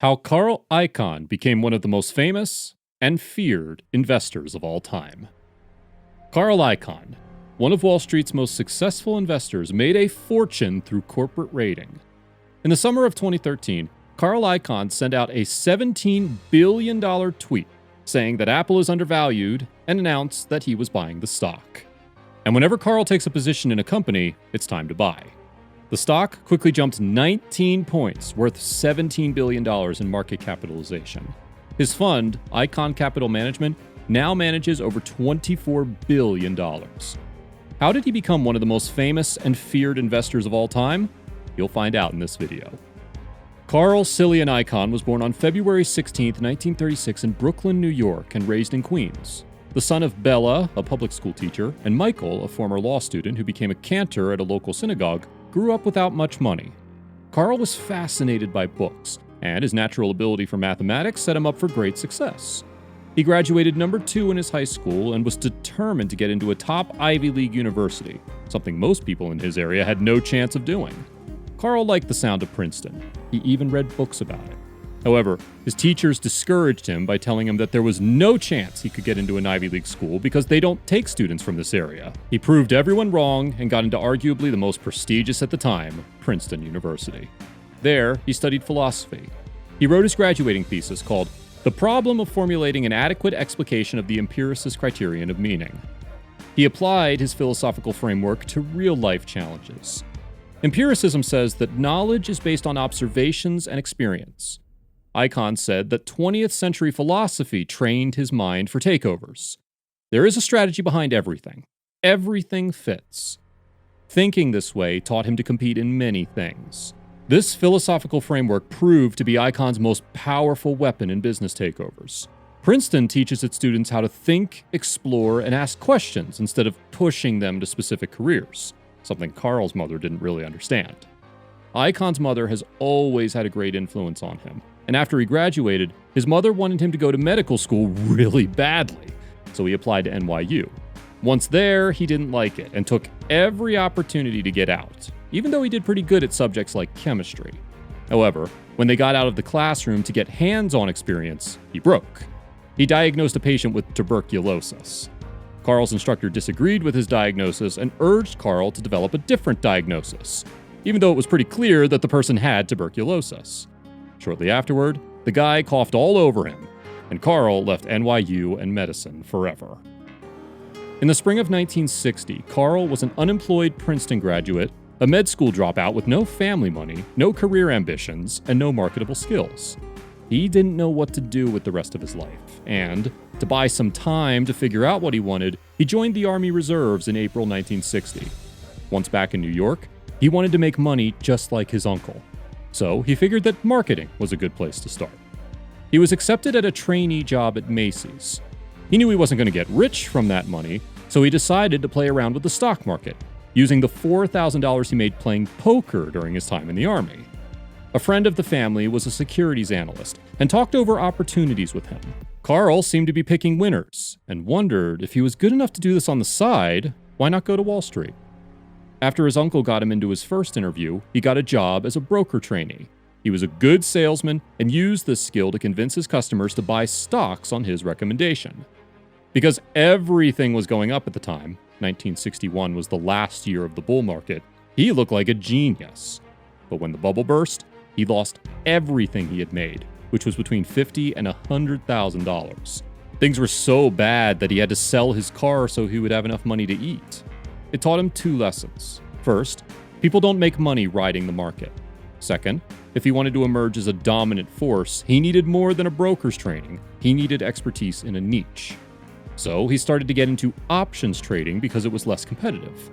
How Carl Icahn became one of the most famous and feared investors of all time. Carl Icahn, one of Wall Street's most successful investors, made a fortune through corporate raiding. In the summer of 2013, Carl Icahn sent out a $17 billion tweet saying that Apple is undervalued and announced that he was buying the stock. And whenever Carl takes a position in a company, it's time to buy. The stock quickly jumped 19 points, worth $17 billion in market capitalization. His fund, Icahn Capital Management, now manages over $24 billion. How did he become one of the most famous and feared investors of all time? You'll find out in this video. Carl Cillian Icahn was born on February 16, 1936 in Brooklyn, New York, and raised in Queens. The son of Bella, a public school teacher, and Michael, a former law student who became a cantor at a local synagogue, grew up without much money. Carl was fascinated by books, and his natural ability for mathematics set him up for great success. He graduated number 2 in his high school and was determined to get into a top Ivy League university, something most people in his area had no chance of doing. Carl liked the sound of Princeton. He even read books about it. However, his teachers discouraged him by telling him that there was no chance he could get into an Ivy League school because they don't take students from this area. He proved everyone wrong and got into arguably the most prestigious at the time, Princeton University. There, he studied philosophy. He wrote his graduating thesis called The Problem of Formulating an Adequate Explication of the Empiricist Criterion of Meaning. He applied his philosophical framework to real-life challenges. Empiricism says that knowledge is based on observations and experience. Icahn said that 20th century philosophy trained his mind for takeovers. There is a strategy behind everything. Everything fits. Thinking this way taught him to compete in many things. This philosophical framework proved to be Icahn's most powerful weapon in business takeovers. Princeton teaches its students how to think, explore, and ask questions instead of pushing them to specific careers, something Carl's mother didn't really understand. Icahn's mother has always had a great influence on him, and after he graduated, his mother wanted him to go to medical school really badly, so he applied to NYU. Once there, he didn't like it and took every opportunity to get out, even though he did pretty good at subjects like chemistry. However, when they got out of the classroom to get hands-on experience, he broke. He diagnosed a patient with tuberculosis. Carl's instructor disagreed with his diagnosis and urged Carl to develop a different diagnosis, even though it was pretty clear that the person had tuberculosis. Shortly afterward, the guy coughed all over him, and Carl left NYU and medicine forever. In the spring of 1960, Carl was an unemployed Princeton graduate, a med school dropout with no family money, no career ambitions, and no marketable skills. He didn't know what to do with the rest of his life, and, to buy some time to figure out what he wanted, he joined the Army Reserves in April 1960. Once back in New York, he wanted to make money just like his uncle. So he figured that marketing was a good place to start. He was accepted at a trainee job at Macy's. He knew he wasn't going to get rich from that money, so he decided to play around with the stock market, using the $4,000 he made playing poker during his time in the Army. A friend of the family was a securities analyst and talked over opportunities with him. Carl seemed to be picking winners and wondered if he was good enough to do this on the side, why not go to Wall Street? After his uncle got him into his first interview, he got a job as a broker trainee. He was a good salesman and used this skill to convince his customers to buy stocks on his recommendation. Because everything was going up at the time, 1961 was the last year of the bull market, he looked like a genius. But when the bubble burst, he lost everything he had made, which was between $50,000 and $100,000. Things were so bad that he had to sell his car so he would have enough money to eat. It taught him 2 lessons. First, people don't make money riding the market. Second, if he wanted to emerge as a dominant force, he needed more than a broker's training. He needed expertise in a niche. So he started to get into options trading because it was less competitive.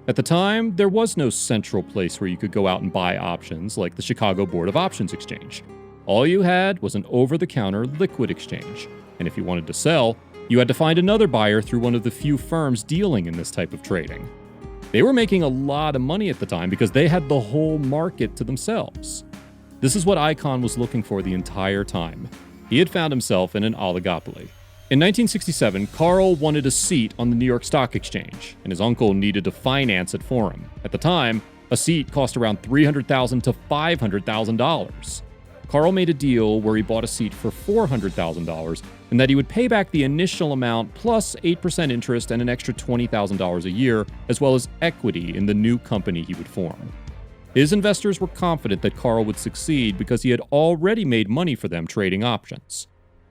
At the time, there was no central place where you could go out and buy options like the Chicago Board of Options Exchange. All you had was an over-the-counter liquid exchange, and if you wanted to sell, you had to find another buyer through one of the few firms dealing in this type of trading. They were making a lot of money at the time because they had the whole market to themselves. This is what Icahn was looking for the entire time. He had found himself in an oligopoly. In 1967, Carl wanted a seat on the New York Stock Exchange, and his uncle needed to finance it for him. At the time, a seat cost around $300,000 to $500,000. Carl made a deal where he bought a seat for $400,000 and that he would pay back the initial amount plus 8% interest and an extra $20,000 a year, as well as equity in the new company he would form. His investors were confident that Carl would succeed because he had already made money for them trading options.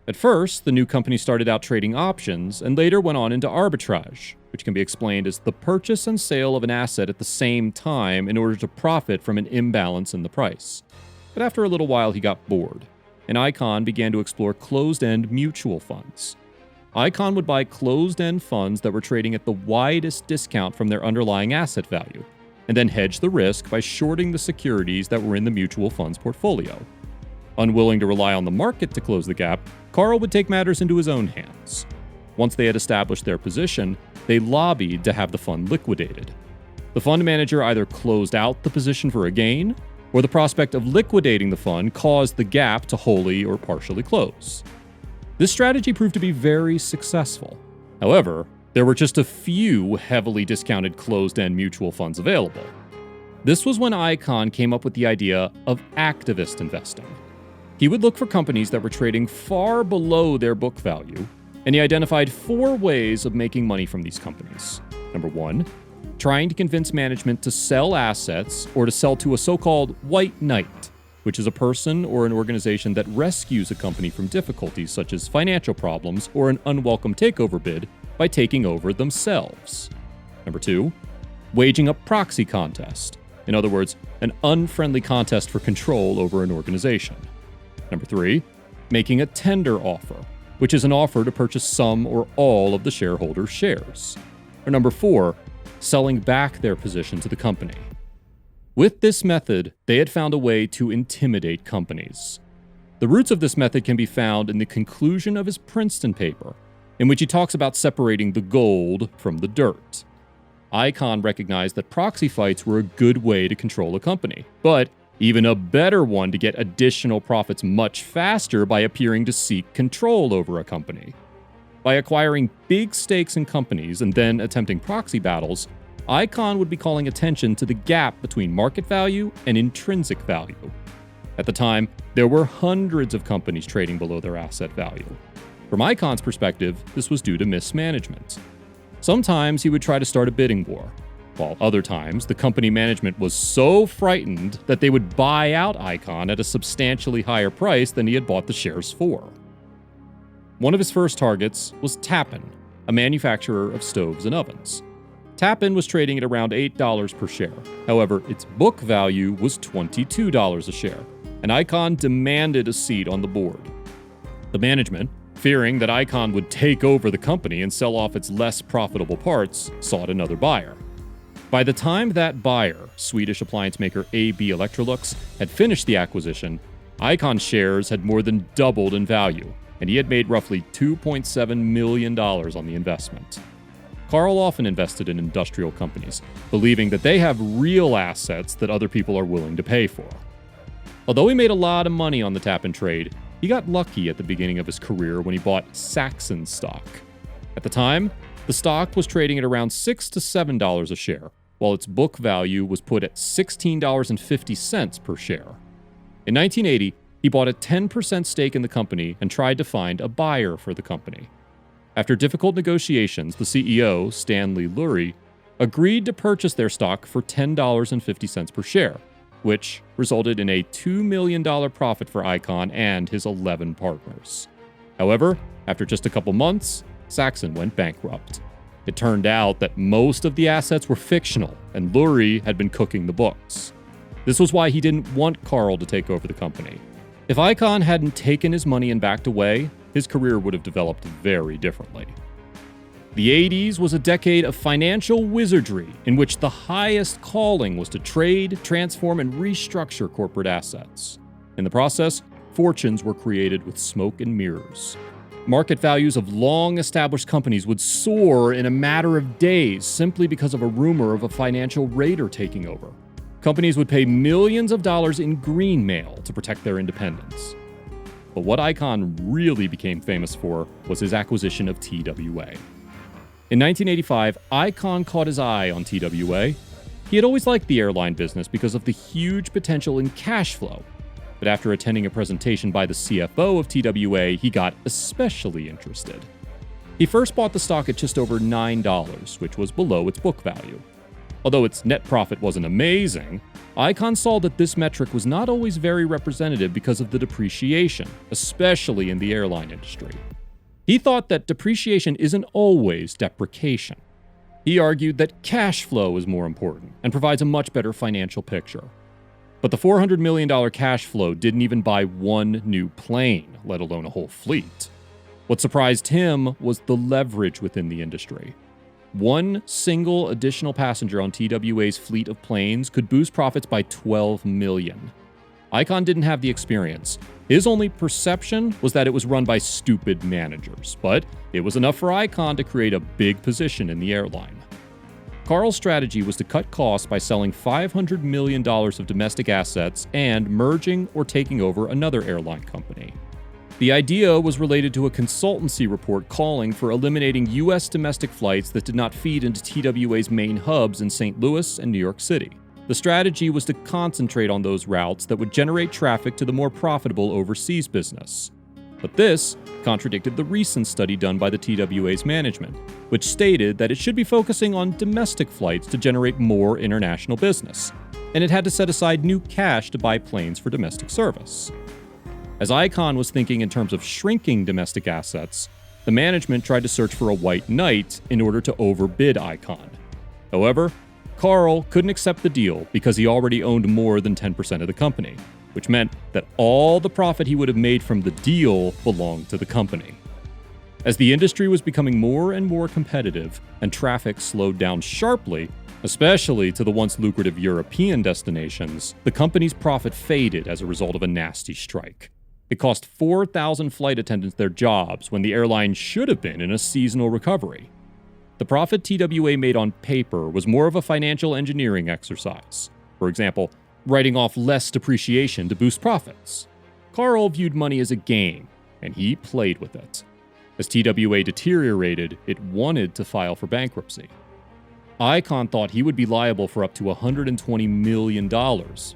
At first, the new company started out trading options and later went on into arbitrage, which can be explained as the purchase and sale of an asset at the same time in order to profit from an imbalance in the price. But after a little while, he got bored, and Icahn began to explore closed-end mutual funds. Icahn would buy closed-end funds that were trading at the widest discount from their underlying asset value, and then hedge the risk by shorting the securities that were in the mutual fund's portfolio. Unwilling to rely on the market to close the gap, Carl would take matters into his own hands. Once they had established their position, they lobbied to have the fund liquidated. The fund manager either closed out the position for a gain, or the prospect of liquidating the fund caused the gap to wholly or partially close. This strategy proved to be very successful. However, there were just a few heavily discounted closed-end mutual funds available. This was when Icahn came up with the idea of activist investing. He would look for companies that were trading far below their book value, and he identified 4 ways of making money from these companies. Number 1, trying to convince management to sell assets or to sell to a so-called white knight, which is a person or an organization that rescues a company from difficulties such as financial problems or an unwelcome takeover bid by taking over themselves. Number 2, waging a proxy contest. In other words, an unfriendly contest for control over an organization. Number 3, making a tender offer, which is an offer to purchase some or all of the shareholders' shares. Or number 4, selling back their position to the company. With this method, they had found a way to intimidate companies. The roots of this method can be found in the conclusion of his Princeton paper, in which he talks about separating the gold from the dirt. Icahn recognized that proxy fights were a good way to control a company, but even a better one to get additional profits much faster by appearing to seek control over a company. By acquiring big stakes in companies and then attempting proxy battles, Icahn would be calling attention to the gap between market value and intrinsic value. At the time, there were hundreds of companies trading below their asset value. From Icahn's perspective, this was due to mismanagement. Sometimes he would try to start a bidding war, while other times the company management was so frightened that they would buy out Icahn at a substantially higher price than he had bought the shares for. One of his first targets was Tappan, a manufacturer of stoves and ovens. Tappan was trading at around $8 per share. However, its book value was $22 a share, and Icahn demanded a seat on the board. The management, fearing that Icahn would take over the company and sell off its less profitable parts, sought another buyer. By the time that buyer, Swedish appliance maker AB Electrolux, had finished the acquisition, Icahn's shares had more than doubled in value, and he had made roughly $2.7 million on the investment. Carl often invested in industrial companies, believing that they have real assets that other people are willing to pay for. Although he made a lot of money on the Tappan trade, he got lucky at the beginning of his career when he bought Saxon stock. At the time, the stock was trading at around $6 to $7 a share, while its book value was put at $16.50 per share. In 1980, he bought a 10% stake in the company and tried to find a buyer for the company. After difficult negotiations, the CEO, Stanley Lurie, agreed to purchase their stock for $10.50 per share, which resulted in a $2 million profit for Icahn and his 11 partners. However, after just a couple months, Saxon went bankrupt. It turned out that most of the assets were fictional, and Lurie had been cooking the books. This was why he didn't want Carl to take over the company. If Icahn hadn't taken his money and backed away, his career would have developed very differently. The 80s was a decade of financial wizardry in which the highest calling was to trade, transform, and restructure corporate assets. In the process, fortunes were created with smoke and mirrors. Market values of long-established companies would soar in a matter of days simply because of a rumor of a financial raider taking over. Companies would pay millions of dollars in green mail to protect their independence. But what Icahn really became famous for was his acquisition of TWA. In 1985, Icahn caught his eye on TWA. He had always liked the airline business because of the huge potential in cash flow. but after attending a presentation by the CFO of TWA, he got especially interested. He first bought the stock at just over $9, which was below its book value. Although its net profit wasn't amazing, Icahn saw that this metric was not always very representative because of the depreciation, especially in the airline industry. He thought that depreciation isn't always depreciation. He argued that cash flow is more important and provides a much better financial picture. But the $400 million cash flow didn't even buy one new plane, let alone a whole fleet. What surprised him was the leverage within the industry. One single additional passenger on TWA's fleet of planes could boost profits by $12 million. Icahn didn't have the experience. His only perception was that it was run by stupid managers, but it was enough for Icahn to create a big position in the airline. Carl's strategy was to cut costs by selling $500 million of domestic assets and merging or taking over another airline company. The idea was related to a consultancy report calling for eliminating U.S. domestic flights that did not feed into TWA's main hubs in St. Louis and New York City. The strategy was to concentrate on those routes that would generate traffic to the more profitable overseas business. But this contradicted the recent study done by the TWA's management, which stated that it should be focusing on domestic flights to generate more international business, and it had to set aside new cash to buy planes for domestic service. As Icahn was thinking in terms of shrinking domestic assets, the management tried to search for a white knight in order to overbid Icahn. However, Carl couldn't accept the deal because he already owned more than 10% of the company, which meant that all the profit he would have made from the deal belonged to the company. As the industry was becoming more and more competitive and traffic slowed down sharply, especially to the once lucrative European destinations, the company's profit faded as a result of a nasty strike. It cost 4,000 flight attendants their jobs when the airline should have been in a seasonal recovery. The profit TWA made on paper was more of a financial engineering exercise. For example, writing off less depreciation to boost profits. Carl viewed money as a game, and he played with it. As TWA deteriorated, it wanted to file for bankruptcy. Icahn thought he would be liable for up to $120 million,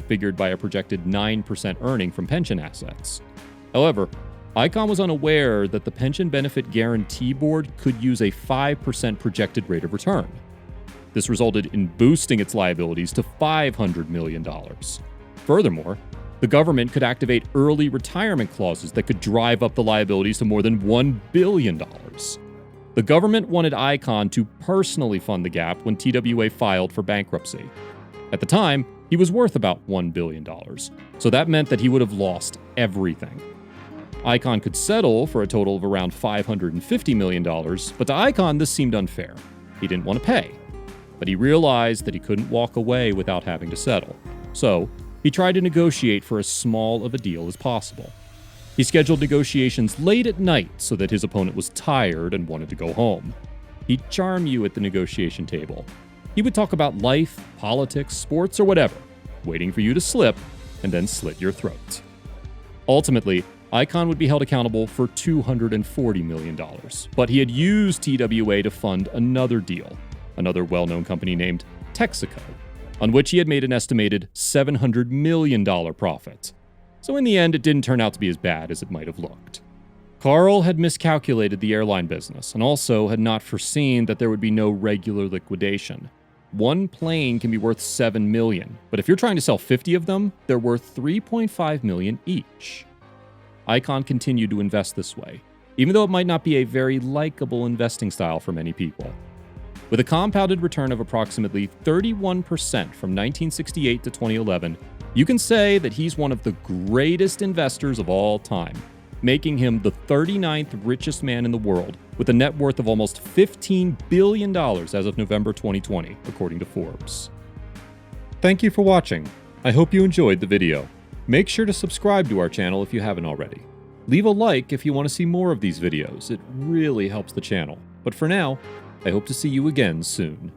figured by a projected 9% earning from pension assets. However, Icahn was unaware that the Pension Benefit Guarantee Board could use a 5% projected rate of return. This resulted in boosting its liabilities to $500 million. Furthermore, the government could activate early retirement clauses that could drive up the liabilities to more than $1 billion. The government wanted Icahn to personally fund the gap when TWA filed for bankruptcy. At the time, he was worth about $1 billion, so that meant that he would have lost everything. Icahn could settle for a total of around $550 million, but to Icahn this seemed unfair. He didn't want to pay, but he realized that he couldn't walk away without having to settle. So, he tried to negotiate for as small of a deal as possible. He scheduled negotiations late at night so that his opponent was tired and wanted to go home. He'd charm you at the negotiation table. He would talk about life, politics, sports, or whatever, waiting for you to slip and then slit your throat. Ultimately, Icahn would be held accountable for $240 million, but he had used TWA to fund another deal, another well-known company named Texaco, on which he had made an estimated $700 million profit. So in the end, it didn't turn out to be as bad as it might have looked. Carl had miscalculated the airline business and also had not foreseen that there would be no regular liquidation. One plane can be worth $7 million, but if you're trying to sell 50 of them, they're worth $3.5 million each. Icahn continued to invest this way, even though it might not be a very likable investing style for many people. With a compounded return of approximately 31% from 1968 to 2011, you can say that he's one of the greatest investors of all time, making him the 39th richest man in the world with a net worth of almost $15 billion as of November 2020, according to Forbes. Thank you for watching. I hope you enjoyed the video. Make sure to subscribe to our channel if you haven't already. Leave a like if you want to see more of these videos. It really helps the channel. But for now, I hope to see you again soon.